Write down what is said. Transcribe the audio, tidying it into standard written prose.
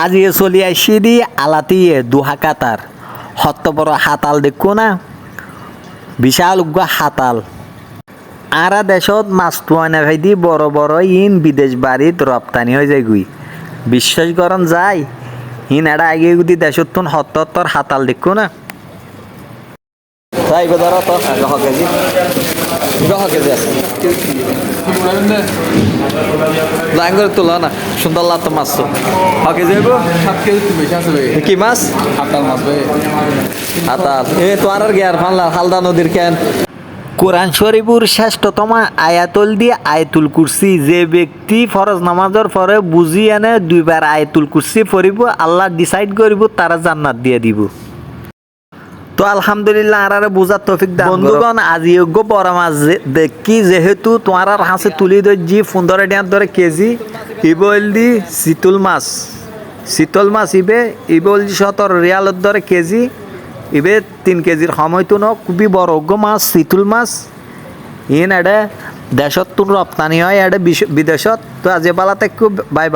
আজিয়ে চলি আসি দি আলাতিয়ে দুহা কাতার হত্ত বড় হাতাল দেখো না বিশাল উগ্র হাতাল আরা দেশত মাছ তুয়ানা ভাইদি বড় বড় ইন বিদেশ বাড়িত রপ্তানি হয়ে যায় গুই বিশ্বাস করন যায় ইন এরা আগে গুদি দেশত তুন হত্তর হাতাল দেখো না তাই ধর তো কেজি কেজি আছে লাইন করে তোলা না সুন্দর লাত মাছ কেজি হইব 7 কেজি তো বেশি আছে ভাই কি মাছ হাতাল মাছ ভাই হাতাল তো আর গিয়ার ফানলা হালদা নদীর কেন কোরআন শরীফুর শ্রেষ্ঠতম আয়াতুল দিয়ে আয়াতুল কুরসি যে ব্যক্তি ফরজ নামাজের পরে বুঝি এনে দুইবার আয়াতুল কুরসি পড়িব আল্লাহ ডিসাইড করিব তারা জান্নাত দিয়ে দিব তো আলহামদুলিল্লাহ আর বুঝার তৌফিক দান বন্ধুগণ আজি যোগ্য বড় মাছ দেখি যেহেতু তোমার আর হাসে তুলি ধরছি 15 টাকার ধরে কেজি ইবল দি শীতল মাছ ইবে ইবল দি 17 রিয়ালের ধরে কেজি ইবে 3 কেজির সময়তো ন খুবই বড় মাছ শীতল মাছ ইন এডে দেশত রপ্তানি হয় এডে বিদেশত তো আজি বালাতে খুব বাই